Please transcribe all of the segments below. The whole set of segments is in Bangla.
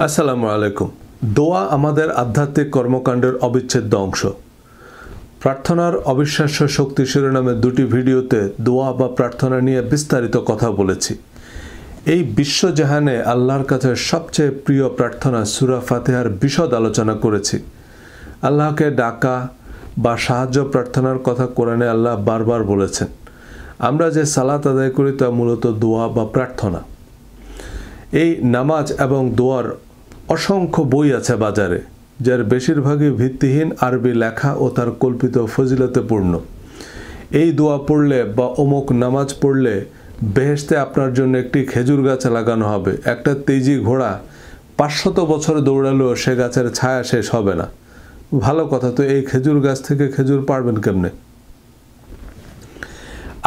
আসসালামু আলাইকুম। দোয়া আমাদের আধ্যাত্মিক কর্মকাণ্ডের অবিচ্ছেদ্য অংশ। প্রার্থনার অবিশ্বাস্য শক্তি শিরোনামে দুটি ভিডিওতে দোয়া বা প্রার্থনা নিয়ে বিস্তারিত কথা বলেছি। এই বিশ্বজাহানে আল্লাহর কাছে সবচেয়ে প্রিয় প্রার্থনা সূরা ফাতিহার বিশদ আলোচনা করেছি। আল্লাহকে ডাকা বা সাহায্য প্রার্থনার কথা কোরআনে আল্লাহ বারবার বলেছেন। আমরা যে সালাত আদায় করি তা মূলত দোয়া বা প্রার্থনা। এই নামাজ এবং দোয়ার অসংখ্য বই আছে বাজারে, যার বেশিরভাগই ভিত্তিহীন আরবি লেখা ও তার কল্পিত ফজিলতে পূর্ণ। এই দোয়া পড়লে বা অমুক নামাজ পড়লে বেহেশতে আপনার জন্য একটি খেজুর গাছ লাগানো হবে। একটা তেজি ঘোড়া 500 বছর দৌড়ালেও সে গাছের ছায়া শেষ হবে না। ভালো কথা, তো এই খেজুর গাছ থেকে খেজুর পারবেন কেমনে?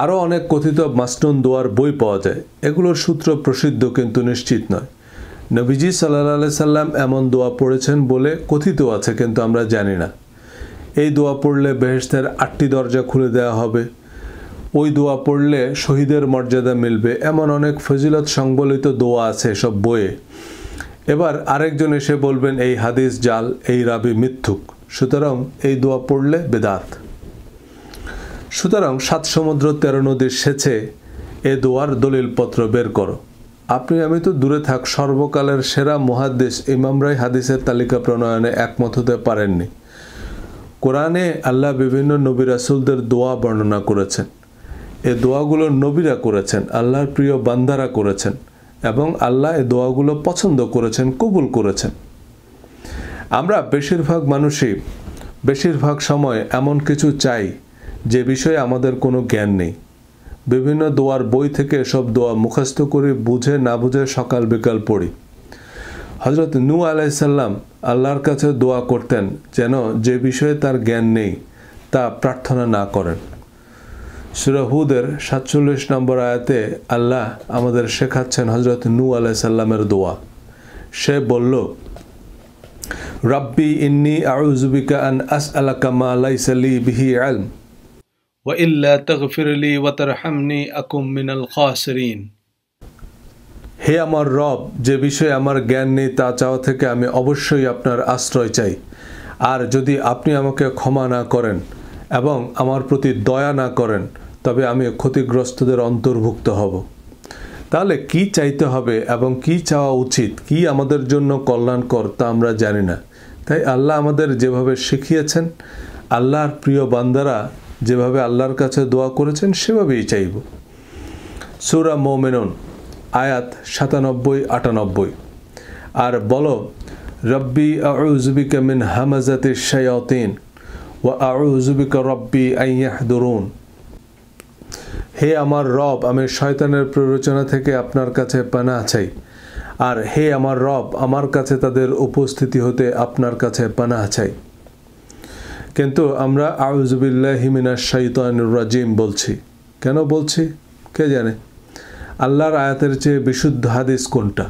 আরও অনেক কথিত মাসনুন দোয়ার বই পাওয়া যায়। এগুলোর সূত্র প্রসিদ্ধ কিন্তু নিশ্চিত নয়। নবীজি সাল্লাল্লাহু আলাইহি সাল্লাম এমন দোয়া পড়েছেন বলে কথিত আছে, কিন্তু আমরা জানি না। এই দোয়া পড়লে বেহেশতের 8টি দরজা খুলে দেওয়া হবে, ওই দোয়া পড়লে শহীদের মর্যাদা মিলবে, এমন অনেক ফজিলত সংবলিত দোয়া আছে সব বইয়ে। এবার আরেকজন এসে বলবেন এই হাদিস জাল, এই রাবি মিথ্যুক, সুতরাং এই দোয়া পড়লে বেদাত। সুতরাং 7 সমুদ্র 13 নদীর সেচে এ দোয়ার দলিলপত্র বের করো। আপনি আমি তো দূরে থাক, সর্বকালের সেরা মুহাদ্দিস ইমামরাই হাদিসের তালিকা প্রণয়নে একমত হতে পারেননি। কোরআনে আল্লাহ বিভিন্ন নবী রাসূলদের দোয়া বর্ণনা করেছেন। এ দোয়াগুলো নবীরা করেছেন, আল্লাহর প্রিয় বান্দারা করেছেন, এবং আল্লাহ এ দোয়াগুলো পছন্দ করেছেন, কবুল করেছেন। আমরা বেশিরভাগ মানুষই বেশিরভাগ সময় এমন কিছু চাই যে বিষয়ে আমাদের কোনো জ্ঞান নেই। বিভিন্ন দোয়ার বই থেকে এসব দোয়া মুখস্থ করে বুঝে না বুঝে সকাল বিকাল পড়ি। হযরত নূহ আলাইহিস সালাম আল্লাহর কাছে দোয়া করতেন যেন যে বিষয়ে তার জ্ঞান নেই তা প্রার্থনা না করেন। সূরা হুদের 47 নম্বর আয়াতে আল্লাহ আমাদের শেখাচ্ছেন হযরত নূহ আলাইহিস সালামের দোয়া। সে বলল, রাব্বি ইন্নী আউযু বিকা আন আসআলাকা মা লাইসা লি বিহি ইলম ওয়া ইল্লা তাগফির লি ওয়া তারহামনি আকুম মিনাল খাসিরিন। হে আমার রব, যে বিষয়ে আমার জ্ঞান নেই তা চাওয়া থেকে আমি অবশ্যই আপনার আশ্রয় চাই, আর যদি আপনি আমাকে ক্ষমা না করেন এবং আমার প্রতি দয়া না করেন তবে আমি ক্ষতিগ্রস্তদের অন্তর্ভুক্ত হব। তাহলে কি চাইতে হবে এবং কি চাওয়া উচিত, কি আমাদের জন্য কল্যাণকর তা আমরা জানি না। তাই আল্লাহ আমাদের যেভাবে শিখিয়েছেন, আল্লাহর প্রিয় বান্দারা যেভাবে আল্লাহর কাছে দোয়া করেছেন সেভাবেই চাইব। সূরা মুমিনুন আয়াত 97-98। আর বলো, রব্বি আউযু বিকা মিন হামাযাতিশ শায়াতিন ওয়া আউযু বিকা রব্বি আন ইয়াহদুরুন। হে আমার রব, আমি শয়তানের প্ররোচনা থেকে আপনার কাছে পানাহ চাই, আর হে আমার রব, আমার কাছে তাদের উপস্থিতি হতে আপনার কাছে পানাহ চাই। কিন্তু আমরা আউযু বিল্লাহি মিনাশ শাইতানির রাজিম বলছি। কেন বলছি কে জানে? আল্লাহর আয়াতের চেয়ে বিশুদ্ধ হাদিস কোনটা?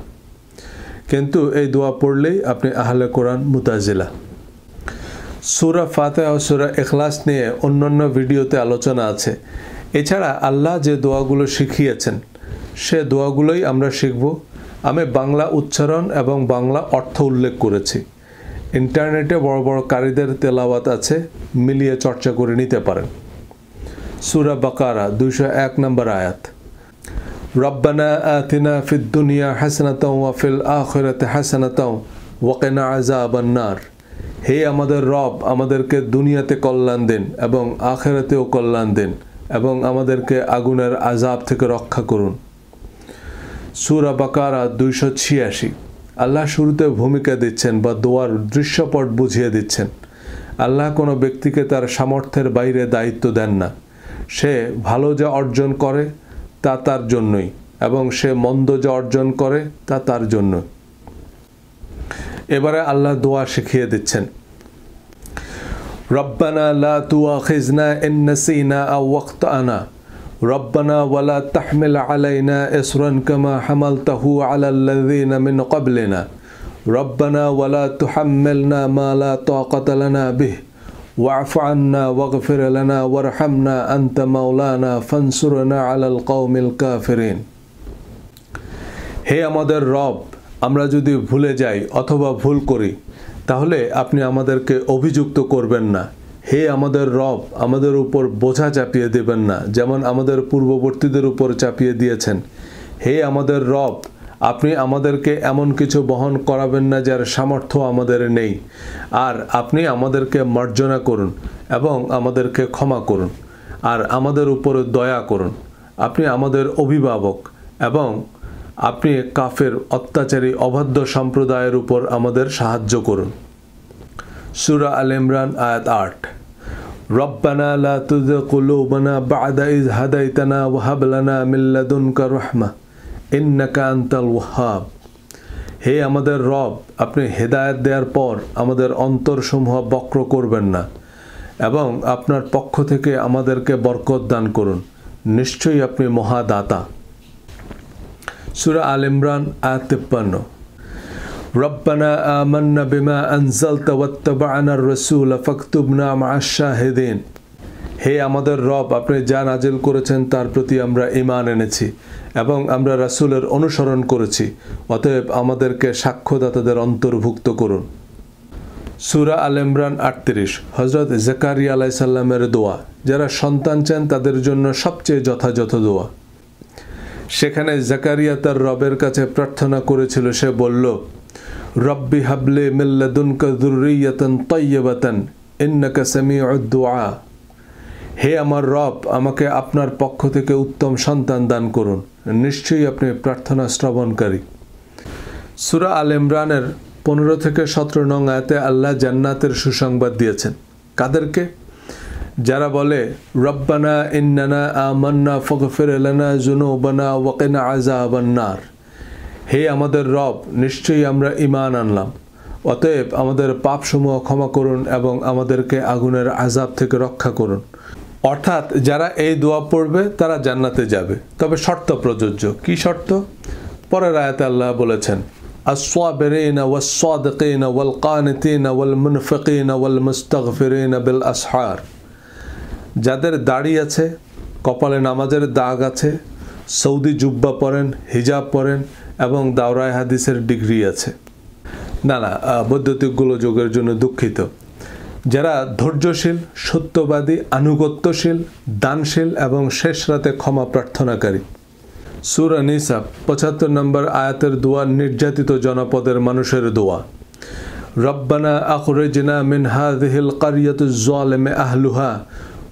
কিন্তু এই দোয়া পড়লেই আপনি আহলে কোরআন মুতাজিলা। সূরা ফাতিহা ও সূরা ইখলাস নিয়ে অন্যান্য ভিডিওতে আলোচনা আছে। এছাড়া আল্লাহ যে দোয়াগুলো শিখিয়েছেন সে দোয়াগুলোই আমরা শিখব। আমি বাংলা উচ্চারণ এবং বাংলা অর্থ উল্লেখ করেছি। ইন্টারনেটে বড় বড় কারীদের তেলাওয়াত আছে, মিলিয়ে চর্চা করে নিতে পারেন। সূরা বাকারা 201 নম্বর আয়াত, রব্বানা আতিনা ফিদ দুনিয়া হাসানাতাও ওয়া ফিল আখিরাতি হাসানাতাও ওয়া কিনা আযাবান নার। হে আমাদের রব, আমাদেরকে দুনিয়াতে কল্যাণ দিন এবং আখিরাতেও কল্যাণ দিন এবং আমাদেরকে আগুনের আযাব থেকে রক্ষা করুন। সূরা বাকারা 286। আল্লাহ শুরুতে ভূমিকা দিচ্ছেন বা দোয়ার দৃশ্যপট বুঝিয়ে দিচ্ছেন। আল্লাহ কোনো ব্যক্তিকে তার সামর্থ্যের বাইরে দায়িত্ব দেন না। সে ভালো যা অর্জন করে তা তার জন্যই, এবং সে মন্দ যা অর্জন করে তা তার জন্য। এবারে আল্লাহ দোয়া শিখিয়ে দিচ্ছেন, রব্বানা লা তুআখিজনা ইন নাসিনা আও আখতানা রব্বানা ওয়ালা তাহমিল আলাইনা ইসরান কামা হামালতাহু আলাল্লাযিনা মিন ক্বাবলিনা রব্বানা ওয়ালা তুহাম্মিলনা মা লা তাকাতা লানা বিহি ওয়া'ফু আন্না ওয়াগফির লানা ওয়ারহামনা আনতা মাওলানা ফানসুরনা আলাল কওমিল কাফিরিন। হে আমাদের রব, আমরা যদি ভুলে যাই অথবা ভুল করি তাহলে আপনি আমাদেরকে অভিযুক্ত করবেন না। হে আমাদের রব, আমাদের উপর বোঝা চাপিয়ে দেবেন না, যেমন আমাদের পূর্ববর্তীদের উপর চাপিয়ে দিয়েছেন। হে আমাদের রব, আপনি আমাদেরকে এমন কিছু বহন করাবেন না যার সামর্থ্য আমাদের নেই। আর আপনি আমাদেরকে মার্জনা করুন এবং আমাদেরকে ক্ষমা করুন আর আমাদের উপর দয়া করুন। আপনি আমাদের অভিভাবক এবং আপনি কাফের অত্যাচারী অবাধ্য সম্প্রদায়ের উপর আমাদের সাহায্য করুন। সূরা আল ইমরান আয়াত 8। রব্বানা লা তুযিগ কুলুবানা বা'দা ইয হাদাইতানা ওয়া হাব লানা মিন লাদুনকা রাহমাহ ইন্নাকা আনতাল ওয়াহ্হাব। হে আমাদের রব, আপনি হেদায়েত দেওয়ার পর আমাদের অন্তরসমূহ বক্র করবেন না এবং আপনার পক্ষ থেকে আমাদেরকে বরকত দান করুন। নিশ্চয়ই আপনি মহাদাতা। সূরা আল ইমরান আয়াত 53। রব্বানা আমান্না বিমা আনজালতা ওয়াত্তাবা'নার রাসূল ফাকতুবনা মা'আশ শাহিদিন। হে আমাদের রব, আপনি যা নাজিল করেছেন তার প্রতি আমরা ঈমান এনেছি এবং আমরা রাসূলের অনুসরণ করেছি, অতএব আমাদেরকে সাক্ষ্যদাতাদের অন্তর্ভুক্ত করুন। সূরা আল ইমরান 38। হযরত জাকারিয়া আলাইহিস সালামের দোয়া, যারা সন্তান চান তাদের জন্য সবচেয়ে যথাযথ দোয়া। সেখানে জাকারিয়া তার রবের কাছে প্রার্থনা করেছিল, সে বলল, রব্বি হাবলি মিন লাদুনকা যুররিয়াতান তাইয়্যিবাতান ইন্নাকা সামিউদ দুআ। হে আমার রব, আমাকে আপনার পক্ষ থেকে উত্তম সন্তান দান করুন, নিশ্চয়ই আপনি প্রার্থনা শ্রবণকারী। সূরা আল ইমরানের 15 থেকে 17 নং আয়াতে আল্লাহ জান্নাতের সুসংবাদ দিয়েছেন। কাদেরকে? যারা বলে, রব্বানা ইন্নানা আমান্না ফাগফির লানা যুনুবানা ওয়া কিনা আযাবান নার। হে আমাদের রব, নিশ্চয়ই আমরা ঈমান আনলাম, অতএব আমাদের পাপসমূহ ক্ষমা করুন এবং আমাদেরকে আগুনের আযাব থেকে রক্ষা করুন। অর্থাৎ যারা এই দোয়া পড়বে তারা জান্নাতে যাবে, তবে শর্ত প্রযোজ্য। কি শর্ত? পরের আয়াতে আল্লাহ বলেছেন, আস-সাবিরিনা ওয়াস-সাদিকিনা ওয়াল কানিতিনা ওয়াল মুনফিকিনা ওয়াল মুস্তাগফিরিনা বিল আসহার। যাদের দাড়ি আছে, কপালে নামাজের দাগ আছে, সৌদি জুব্বা পরেন, হিজাব পরেন এবং দাওরায়ে হাদিসের ডিগ্রি আছে। না, বৈদ্যুতিক গোলযোগের জন্য দুঃখিত। যারা ধৈর্যশীল, সত্যবাদী, আনুগত্যশীল, দানশীল এবং শেষ রাতে ক্ষমা প্রার্থনাকারী। সূরা নিসা 75 নম্বর আয়াতের দোয়া নির্যাতিত জনপদের মানুষের দোয়া। রব্বানা আখরিজনা মিন হাযিহিল কারইয়াতিজ যালিমি আহলুহা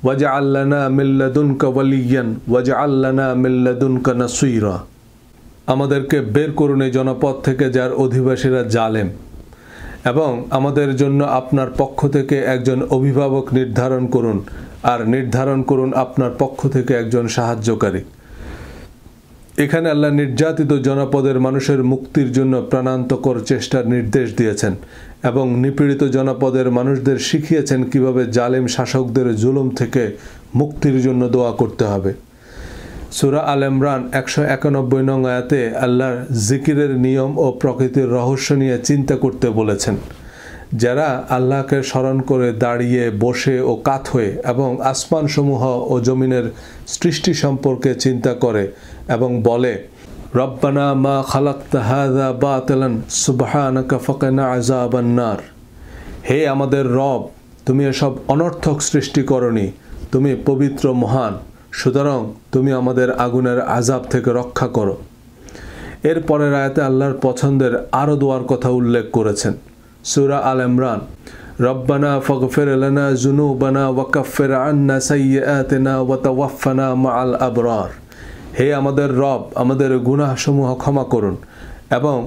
ওয়াজআল লানা মিন লাদুনকা ওয়ালিয়্যান ওয়াজআল লানা মিন লাদুনকা নাসীরা। আমাদেরকে বের করুন এই জনপদ থেকে যার অধিবাসীরা জালেম, এবং আমাদের জন্য আপনার পক্ষ থেকে একজন অভিভাবক নির্ধারণ করুন, আর নির্ধারণ করুন আপনার পক্ষ থেকে একজন সাহায্যকারী। এখানে আল্লাহ নির্যাতিত জনপদের মানুষের মুক্তির জন্য প্রাণান্তকর চেষ্টার নির্দেশ দিয়েছেন এবং নিপীড়িত জনপদের মানুষদের শিখিয়েছেন কিভাবে জালেম শাসকদের জুলুম থেকে মুক্তির জন্য দোয়া করতে হবে। সূরা আল ইমরান 191 নং আয়াতে আল্লাহর জিকিরের নিয়ম ও প্রকৃতির রহস্য নিয়ে চিন্তা করতে বলেছেন। যারা আল্লাহকে স্মরণ করে দাঁড়িয়ে, বসে ও কাত হয়ে এবং আসমানসমূহ ও জমিনের সৃষ্টি সম্পর্কে চিন্তা করে এবং বলে, রব্বানা মা খালাকতা হাযা বাতিলান সুবহানাকা ফাকিনা আযাবান নার। হে আমাদের রব, তুমি এসব অনর্থক সৃষ্টি করনি, তুমি পবিত্র মহান, সুতরাং তুমি আমাদের আগুনের আযাব থেকে রক্ষা করো। এর পরের আয়াতে আল্লাহর পছন্দের আরও দোয়ার কথা উল্লেখ করেছেন। সূরা আল ইমরান, রব্বানা ফাগফির লানা যুনুবানা ওয়া কাফির আন্না সাইয়্যাতিনা ওয়া তাওয়াফানা মাআল আবরার। হে আমাদের রব, আমাদের গুনাহসমূহ ক্ষমা করুন এবং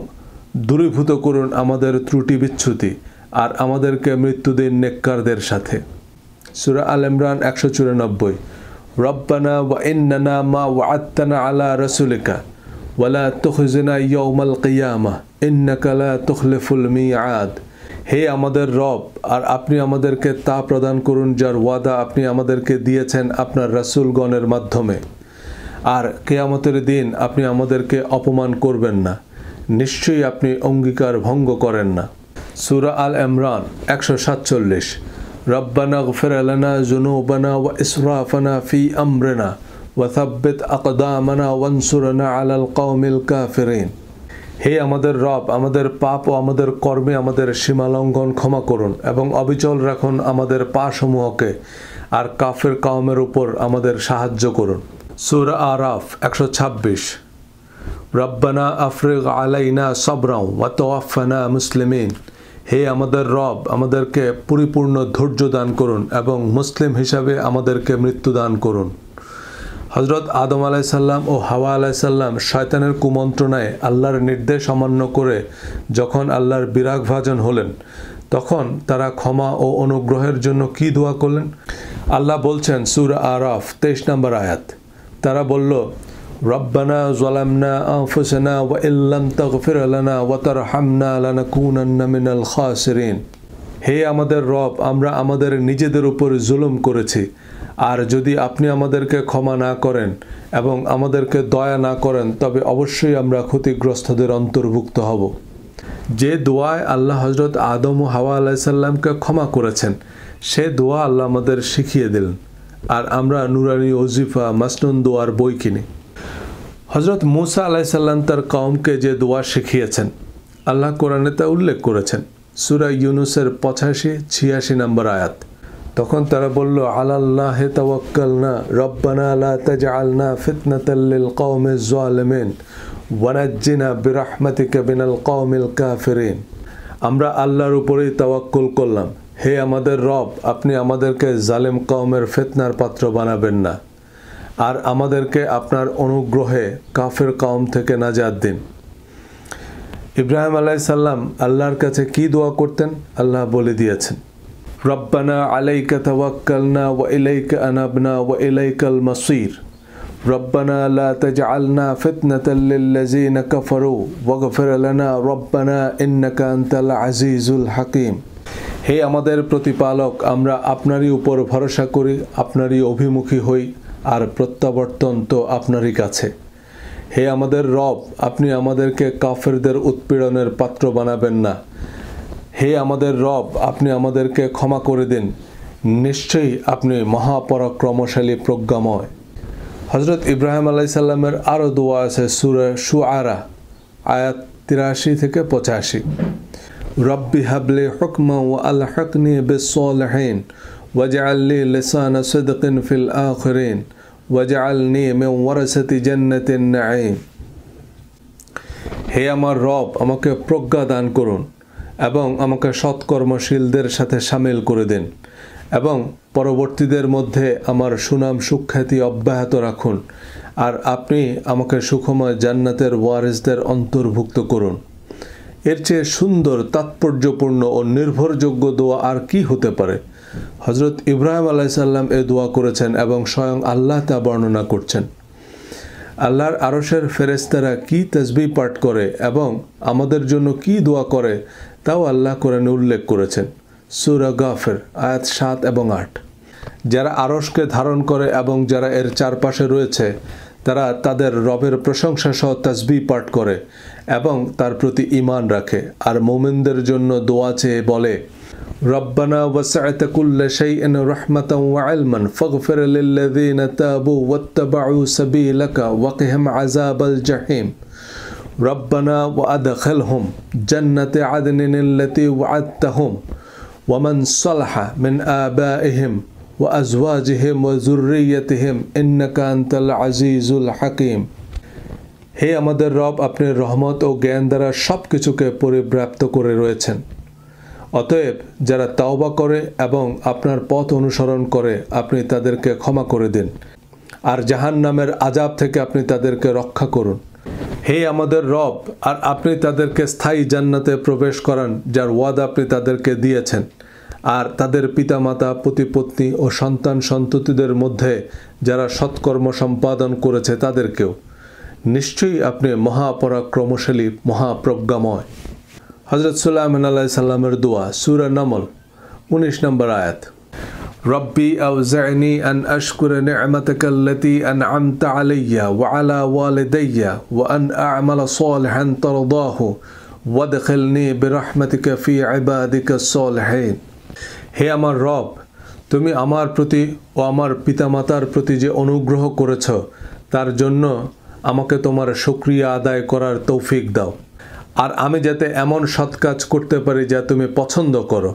দূরীভূত করুন আমাদের ত্রুটি বিচ্যুতি, আর আমাদেরকে মৃত্যু দিন নেককারদের সাথে। সূরা আল ইমরান 194। রব্বানা ওয়া ইন্নানা মা ওয়া'আদতানা আলা রাসূলিকা ওয়া লা তুখজিনা ইয়াওমাল কিয়ামাহ ইন্নাকা লা তুখলিফুল মিআদ। হে আমাদের রব, আর আপনি আমাদেরকে তা প্রদান করুন যার ওয়াদা আপনি আমাদেরকে দিয়েছেন আপনার রাসূলগণের মাধ্যমে, আর কিয়ামতের দিন আপনি আমাদেরকে অপমান করবেন না, নিশ্চয়ই আপনি অঙ্গীকার ভঙ্গ করেন না। সূরা আল ইমরান 147। রব্বানা গফির লানা যুনুবানা ওয়া ইসরাফানা ফি আমরিনা ওয়া সাব্বিত আকদামানা ওয়ানসুরনা আলাল কওমিল কাফিরিন। হে আমাদের রব, আমাদের পাপ ও আমাদের কর্মে আমাদের সীমালঙ্ঘন ক্ষমা করুন এবং অবিচল রাখুন আমাদের পাসমূহকে, আর কাফের কওমের উপর আমাদের সাহায্য করুন। সূরা আরাফ 126। রব্বানা আফরিগ আলাইনা সাবরাও ওয়া তাওয়াফানা মুসলিমিন। হে আমাদের রব, আমাদেরকে পরিপূর্ণ ধৈর্য দান করুন এবং মুসলিম হিসাবে আমাদেরকে মৃত্যু দান করুন। হজরত আদম আলাইসাল্লাম ও হাওয়া আলাইসাল্লাম শয়তানের কুমন্ত্রণায় আল্লাহর নির্দেশ অমান্য করে যখন আল্লাহর বিরাগভাজন হলেন, তখন তারা ক্ষমা ও অনুগ্রহের জন্য কি দোয়া করলেন? আল্লাহ বলছেন সূরা আরাফ 23 নম্বর আয়াত, তারা বলল, রব্বানা যালামনা আনফুসানা ওয়া ইল্লাম তাগফির লানা ওয়া তারহামনা লানাকুনান্না মিনাল খাসিরিন। হে আমাদের রব, আমরা আমাদের নিজেদের উপর জুলুম করেছি, আর যদি আপনি আমাদেরকে ক্ষমা না করেন এবং আমাদেরকে দয়া না করেন তবে অবশ্যই আমরা ক্ষতিগ্রস্তদের অন্তর্ভুক্ত হব। যে দোয়ায় আল্লাহ হজরত আদম ও হাওয়া আলাইসাল্লামকে ক্ষমা করেছেন, সে দোয়া আল্লাহ আমাদের শিখিয়ে দিলেন, আর আমরা নুরানি ওজিফা মাসনুন দোয়ার বই কিনি। হজরত মুসা আলাইসাল্লাম তার কওমকে যে দোয়া শিখিয়েছেন, আল্লাহ কোরআনে তা উল্লেখ করেছেন সূরা ইউনুসের 85-86 নম্বর আয়াত। তখন তারা বলল, আলাল্লাহি তাওয়াক্কালনা রব্বানা লা তাজআলনা ফিতনাতাল লিল কওমিজ জালিমিন ওয়া নাজ্জিনা বিরহমাতিকা মিনাল কওমিল কাফিরিন। আমরা আল্লাহর উপরেই তাওয়াক্কুল করলাম, হে আমাদের রব, আপনি আমাদেরকে জালেম কওমের ফিতনার পাত্র বানাবেন না, আর আমাদেরকে আপনার অনুগ্রহে কাফের কওম থেকে নাজাত দিন। ইব্রাহিম আলাইহিসসালাম আল্লাহর কাছে কি দোয়া করতেন আল্লাহ বলে দিয়েছেন, রব্বানা আলাইকা তাওয়াক্কালনা ওয়া ইলাইকা আনাবনা ওয়া ইলাইকাল মাসির রব্বানা লা তাজআলনা ফিতনাতাল লিল্লাযিনা কাফারু ওয়াগফির লানা রব্বানা ইন্নাকা আনতাল আজিজুল হাকীম। হে আমাদের প্রতিপালক, আমরা আপনারই উপর ভরসা করি, আপনারই অভিমুখী হই, আর প্রত্যাবর্তন তো আপনারই কাছে। হে আমাদের রব, আপনি আমাদেরকে কাফেরদের উৎপীড়নের পাত্র বানাবেন না। হে আমাদের রব, আপনি আমাদেরকে ক্ষমা করে দিন, নিশ্চয়ই আপনি মহাপরাক্রমশালী প্রজ্ঞাময়। হজরত ইব্রাহিম আলাইসাল্লামের আরও দোয়া আছে সূরা শুআরা আয়াত 83-85। রব্বি হাবলি হুকমা ওয়া আলহিকনি বিস-সালিহিন ওয়াজআলনি লিসানা সিদকিন ফিল আখিরিন ওয়াজআলনি মিন ওয়ারাসাতি জান্নাতিন নাঈম। হে আমার রব, আমাকে প্রজ্ঞা দান করুন এবং আমাকে সৎকর্মশীলদের সাথে সামিল করে দিন, এবং পরবর্তীদের মধ্যে আমার সুনাম সুখ্যাতি অব্যাহত রাখুন, আর আপনি আমাকে সুখময় জান্নাতের ওয়ারিসদের অন্তর্ভুক্ত করুন। এর চেয়ে সুন্দর, তাৎপর্যপূর্ণ ও নির্ভরযোগ্য দোয়া আর কি হতে পারে? হজরত ইব্রাহিম আলাইসাল্লাম এ দোয়া করেছেন এবং স্বয়ং আল্লাহ তা বর্ণনা করছেন। আল্লাহর আরশের ফেরেশতারা কি তাসবিহ পাঠ করে এবং আমাদের জন্য কি দোয়া করে তাও আল্লাহ কোরআনে উল্লেখ করেছেন সূরা গাফির আয়াত 7 এবং 8। যারা আরশকে ধারণ করে এবং যারা এর চারপাশে রয়েছে, তারা তাদের রবের প্রশংসা সহ তাসবিহ পাঠ করে এবং তার প্রতি ঈমান রাখে, আর মুমিনদের জন্য দোয়া চেয়ে বলে, রব্বানা ওয়াসআতা কুল্লা শাইইন রাহমাতান ওয়া ইলমান ফাগফির লিল্লাযিনা তাবু ওয়াত্তাবাউ সাবিলাকা ওয়াকিহিম আযাবাল জাহিম রব্বানা ওয়া আদখিলহুম জান্নাতি আদনিন আল্লাতী ওয়া'আদতাহুম ওয়া মান সালাহা মিন আবাইহিম ওয়া আজওয়াজিহিম ওয়া যুররিয়্যাতিহিম ইন্নাকা আনতাল আজিজুল হাকীম। হে আমাদের রব, আপনি রহমত ও জ্ঞান দ্বারা সব কিছুকে পরিব্যাপ্ত করে রয়েছেন। অতএব যারা তাওবা করে এবং আপনার পথ অনুসরণ করে, আপনি তাদেরকে ক্ষমা করে দিন, আর জাহান্নামের আযাব থেকে আপনি তাদেরকে রক্ষা করুন। হে আমাদের রব, আর আপনি তাদেরকে স্থায়ী জান্নাতে প্রবেশ করান, যার ওয়াদা আপনি তাদেরকে দিয়েছেন, আর তাদের পিতামাতা, পতিপত্নী ও সন্তান সন্ততিদের মধ্যে যারা সৎকর্ম সম্পাদন করেছে তাদেরকেও। নিশ্চয়ই আপনি মহাপরাক্রমশালী, মহাপ্রজ্ঞাময়। হজরত সুলাইমান আলাইহিস সালামের দোয়া সূরা নামল 19 নম্বর আয়াত। রব্বি আউজি'নি আন আশকুরা নি'মাতাকা আল্লাতী আন'আমতা আলাইয়া ওয়া আলা ওয়ালিদাইয়া ওয়া আন আ'মালা সালিহান তারদাহু ওয়াদখিলনি বিরহমাতিকা ফি ইবাদিকাস সালিহিন। হে আমার রব, তুমি আমার প্রতি ও আমার পিতামাতার প্রতি যে অনুগ্রহ করেছ, তার জন্য আমাকে তোমার শুকরিয়া আদায় করার তৌফিক দাও, আর আমি যাতে এমন সৎ কাজ করতে পারি যা তুমি পছন্দ করো,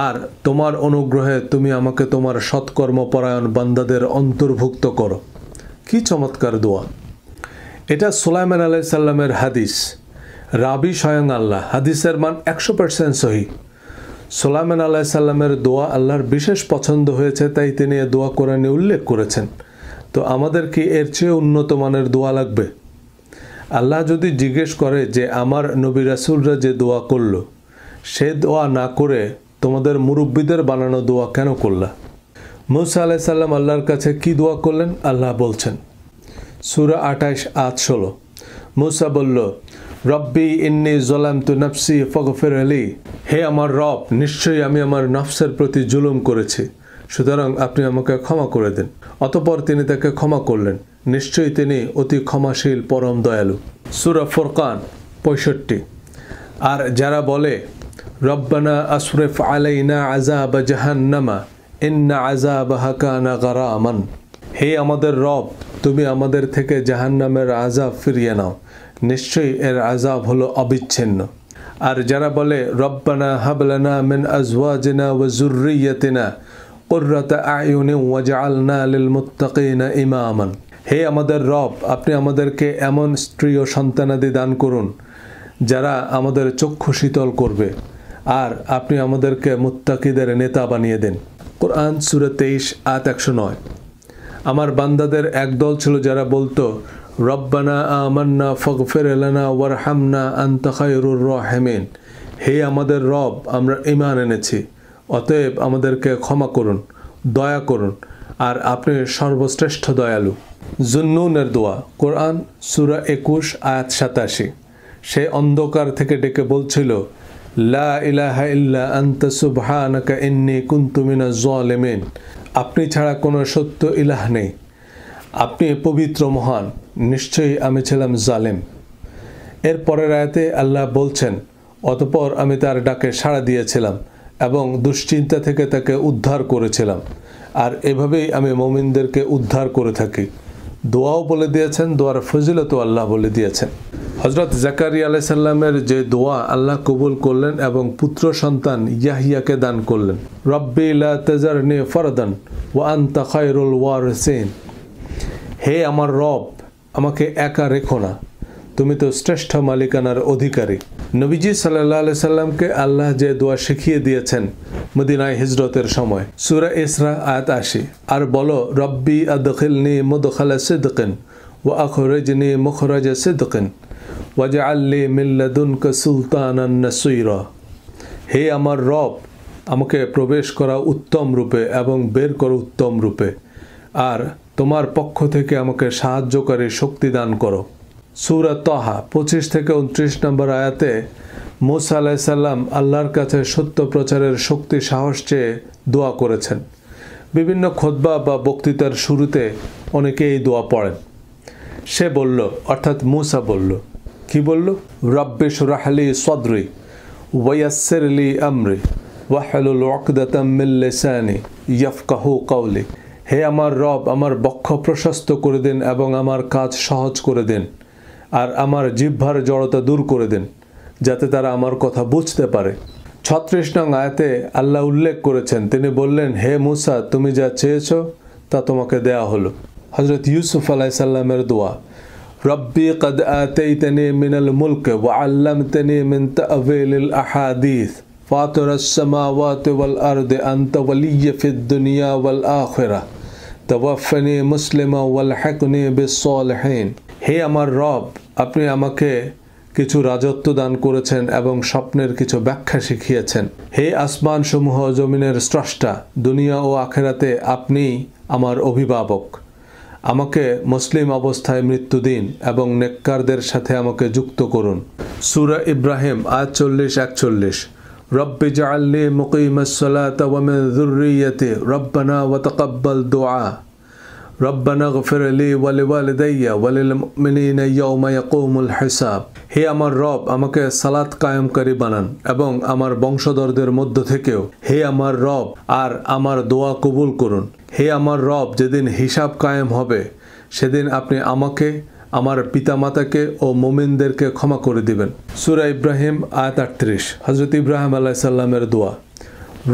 আর তোমার অনুগ্রহে তুমি আমাকে তোমার সৎকর্মপরায়ণ বান্দাদের অন্তর্ভুক্ত করো। কি চমৎকার দোয়া! এটা সুলাইমান আলাইহিস সালামের হাদিস, রাবি স্বয়ং আল্লাহ, হাদিসের মান 100% সহি। সুলাইমান আলাইহিস সালামের দোয়া আল্লাহর বিশেষ পছন্দ হয়েছে, তাই তিনি এ দোয়া কোরআনে উল্লেখ করেছেন। তো আমাদের কি এর চেয়ে উন্নত মানের দোয়া লাগবে? আল্লাহ যদি জিজ্ঞেস করে যে আমার নবী রাসূলরা যে দোয়া করলো, সে দোয়া না করে তোমাদের মুরব্বীদের বানানো দোয়া কেন করলা? মূসা আলাইহিস সালাম আল্লাহর কাছে কি দোয়া করলেন? আল্লাহ বলছেন, সূরা 28 আয়াত 16, মূসা বলল, রব্বি ইন্নী যালামতু নাফসি ফাগফির লি। হে আমার রব, নিশ্চয়ই আমি আমার নফসের প্রতি জুলুম করেছি, সুতরাং আপনি আমাকে ক্ষমা করে দেন। অতঃপর তিনি তাকে ক্ষমা করলেন, নিশ্চয়ই তিনি অতি ক্ষমাশীল পরম দয়ালু। সূরা ফুরকান 65। আর যারা বলে রব্বানা আসরিফ আলাইনা আযাব জাহান্নামা ইন্না আযাবাহা কানা গারামান, হে আমাদের রব, তুমি আমাদের থেকে জাহান্নামের আযাব ফিরিয়ে নাও, নিশ্চয়ই এর আযাব হলো অবিচ্ছিন্ন। আর যারা বলে রব্বানা হাব লানা মিন আজওয়াজিনা ওয়া যুররিয়াতিনা কুররাতা আয়ুনিন ওয়াজআলনা লিল মুত্তাকিনা ইমামান, হে আমাদের রব, আপনি আমাদেরকে এমন স্ত্রী ও সন্তানাদি দান করুন যারা আমাদের চক্ষু শীতল করবে, আর আপনি আমাদেরকে মুত্তাকিদের নেতা বানিয়ে দেন। কোরআন সূরা 23 আয়াত 109। আমার বান্দাদের একদল ছিল যারা বলতো রব্বানা আমান্না ফাগফির লানা ওয়ারহামনা আনতা খায়রুর রাহিমিন, হে আমাদের রব, আমরা ঈমান এনেছি, অতএব আমাদেরকে ক্ষমা করুন, দয়া করুন, আর আপনি সর্বশ্রেষ্ঠ দয়ালু। জুন্নুনের দোয়া, কোরআন সূরা 21 আয়াত 87। সে অন্ধকার থেকে ডেকে বলছিল, লা ইলাহা ইল্লা আনতা সুবহানাকা ইন্নী কুনতু মিনাজ জালিমিন, আপনি ছাড়া কোনো সত্য ইলাহ নেই, আপনি পবিত্র মহান, নিশ্চয়ই আমি ছিলাম জালেম। এর পরের আয়াতে আল্লাহ বলছেন, অতঃপর আমি তার ডাকে সাড়া দিয়েছিলাম এবং দুশ্চিন্তা থেকে তাকে উদ্ধার করেছিলাম, আর এভাবেই আমি মুমিনদেরকে উদ্ধার করে থাকি। দোয়াও বলে দিয়েছেন, দোয়ার ফজিলতও আল্লাহ বলে দিয়েছেন। হযরত জাকারিয়া আলাইহিস সালামের যে দোয়া আল্লাহ কবুল করলেন এবং পুত্র সন্তান ইয়াহইয়াকে দান করলেন, রব্বি লা তাজারনি ফারদান ওয়া আনতা খায়রুল ওয়ারিসিন, হে আমার রব, আমাকে একা রেখো না, তুমি তো শ্রেষ্ঠ মালিকানার অধিকারী। নবীজি সাল্লাল্লাহু আলাইহি সাল্লামকে আল্লাহ যে দোয়া শিখিয়ে দিয়েছেন মদিনায় হিজরতের সময়, সূরা ইসরা আয়াত 80, আর বলো রব্বি আদখিলনি মুদখালা সিদকিন ওয়া আখরিজনি মুখরাজা সিদকিন ওয়াজআল লি মিন লাদুনকা সুলতানান নাসীরা, হে আমার রব, আমাকে প্রবেশ করা উত্তম রূপে এবং বের করো উত্তম রূপে, আর তোমার পক্ষ থেকে আমাকে সাহায্যকারী শক্তি দান করো। সূরা তাহা 25 থেকে 29 নম্বর আয়াতে মূসা আলাইহিস সালাম আল্লাহর কাছে সত্য প্রচারের শক্তি সাহস চেয়ে দোয়া করেছেন। বিভিন্ন খুতবা বা বক্তৃতার শুরুতে অনেকে এই দোয়া পড়েন। সে বলল, অর্থাৎ মূসা বলল, কি বলল? রব্বি শরহ লি সদরি ওয়া ইয়াসসির লি আমরি ওয়াহলুল উকদাতাম মিন লিসানি ইয়াফকাহু কওলি, হে আমার রব, আমার বক্ষ প্রশস্ত করে দিন এবং আমার কাজ সহজ করে দিন, আর আমার জিহ্বার জড়তা দূর করে দিন, যাতে তারা আমার কথা বুঝতে পারে। 36 নং আয়াতে আল্লাহ উল্লেখ করেছেন, তিনি বললেন, হে মূসা, তুমি যা চেয়েছো তা তোমাকে দেয়া হলো। হযরত ইউসুফ আলাইহিস সালামের দোয়া, রব্বি কদ আতাইতানি মিনাল মুলক ওয়া আল্লামতানি মিন তা'ওয়িলিল আহাদিস ফাতিরাস সামাওয়াতি ওয়াল আরদি আনতা ওয়ালিয়্যি ফিদ দুনিয়া ওয়াল আখিরাহ তাওয়াফফানি মুসলিমা ওয়ালহিকনি বিস সালিহিন, হে আমার রব, আপনি আমাকে কিছু রাজত্ব দান করেছেন এবং স্বপ্নের কিছু ব্যাখ্যা শিখিয়েছেন। হে আসমান সমূহ জমিনের স্রষ্টা, দুনিয়া ও আখিরাতে আপনি আমার অভিভাবক, আমাকে মুসলিম অবস্থায় মৃত্যু দিন এবং নেককারদের সাথে আমাকে যুক্ত করুন। সূরা ইব্রাহিম আয়াত 40-41, রব্বি জাআলনি মুকিমাস সালাতা ওয়া মিন যুররিয়্যতি রব্বানা ওয়া তাকাব্বাল দুআ রব্বানা গফির লি ওয়া লিওয়ালিদাইয়া ওয়া লিল মুমিনিনা ইয়াওমা ইয়াকুমুল হিসাব, হে আমার রব, আমাকে সালাত কায়েমকারী বানান এবং আমার বংশধরদের মধ্য থেকেও, হে আমার রব, আর আমার দোয়া কবুল করুন। হে আমার রব, যেদিন হিসাব কায়েম হবে সেদিন আপনি আমাকে আমার পিতামাতাকে ও মুমিনদেরকে ক্ষমা করে দিবেন। সূরা ইব্রাহিম আয়াত 38। হযরত ইব্রাহিম আলাইহিস সালামের দোয়া,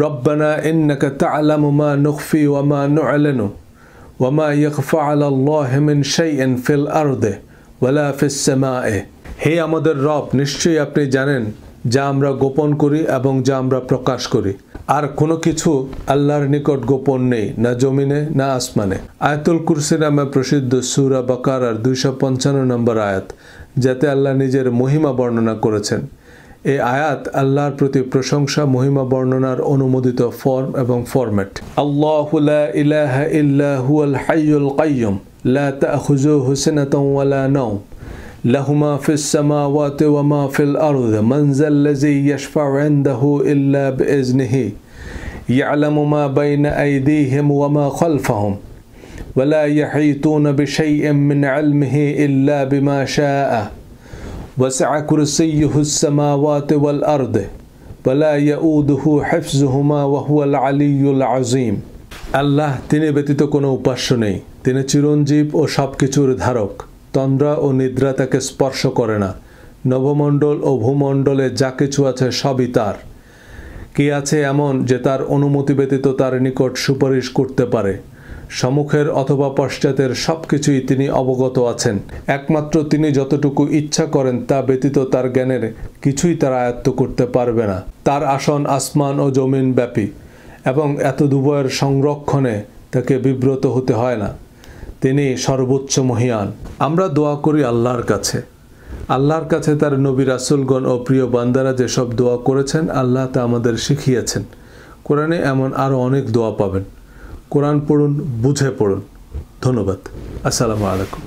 রব্বানা ইন্নাকা তা'লামু মা নুখফি ওয়া মা নু'লিনু ওয়া মা ইয়াখফা আলাল্লাহি মিন শাইইন ফিল আরদি ওয়ালা ফিস সামায়ে। হে আমাদের রব, নিশ্চয়ই আপনি জানেন যা আমরা গোপন করি এবং যা আমরা প্রকাশ করি, আর কোনো কিছু আল্লাহর নিকট গোপন নেই, না জমিনে না আসমানে। আয়াতুল কুরসি নামে প্রসিদ্ধ সূরা বাকারার 255 নম্বর আয়াত, যাতে আল্লাহ নিজের মহিমা বর্ণনা করেছেন। এই আয়াত আল্লাহর প্রতি প্রশংসা মহিমা বর্ণনার অনুমোদিত ফর্ম এবং ফরম্যাট। আল্লাহু লা ইলাহা ইল্লা হুয়াল হাইয়ুল কাইয়ুম লা তা'খুযুহু সিনাতুন ওয়া লা নাওম লাহু মা ফিস সামাওয়াতি ওয়া মা ফিল আরদি মান যাল্লাযী ইয়াশফা'ু 'ইনদাহু ইল্লা বিইজনিহি ইয়া'লামু মা বাইনা আইদিহিম ওয়া মা খালফাহুম ওয়া লা ইয়াহীতুনা বিশাইইন মিন 'ইলমিহি ইল্লা বিমা শাআ وسع كرسيه السماوات والأرض ولا يؤوده حفظهما وهو العلي العظيم। আল্লাহ, তিনি ব্যতীত কোনো উপাস্য নেই। তিনি চিরঞ্জীব ও সবকিছুর ধারক। তন্দ্রা ও নিদ্রা তাকে স্পর্শ করে না। নবমণ্ডল ও ভূমণ্ডলে যা কিছু আছে সবই তার। কি আছে এমন যে তার অনুমতি ব্যতীত তার নিকট সুপারিশ করতে পারে? সম্মুখের অথবা পশ্চাতের সবকিছুই তিনি অবগত আছেন। একমাত্র তিনি যতটুকু ইচ্ছা করেন তা ব্যতীত তার জ্ঞানের কিছুই তার আয়ত্ত করতে পারবে না। তার আসন আসমান ও জমিন ব্যাপী, এবং এত দুভয়ের সংরক্ষণে তাকে বিব্রত হতে হয় না। তিনি সর্বোচ্চ মহিয়ান। আমরা দোয়া করি আল্লাহর কাছে। আল্লাহর কাছে তার নবী রাসূলগণ ও প্রিয় বান্দারা যেসব দোয়া করেছেন, আল্লাহ তা আমাদের শিখিয়েছেন। কোরআনে এমন আরও অনেক দোয়া পাবেন। কোরআন পড়ুন, বুঝে পড়ুন। ধন্যবাদ। আসসালামু আলাইকুম।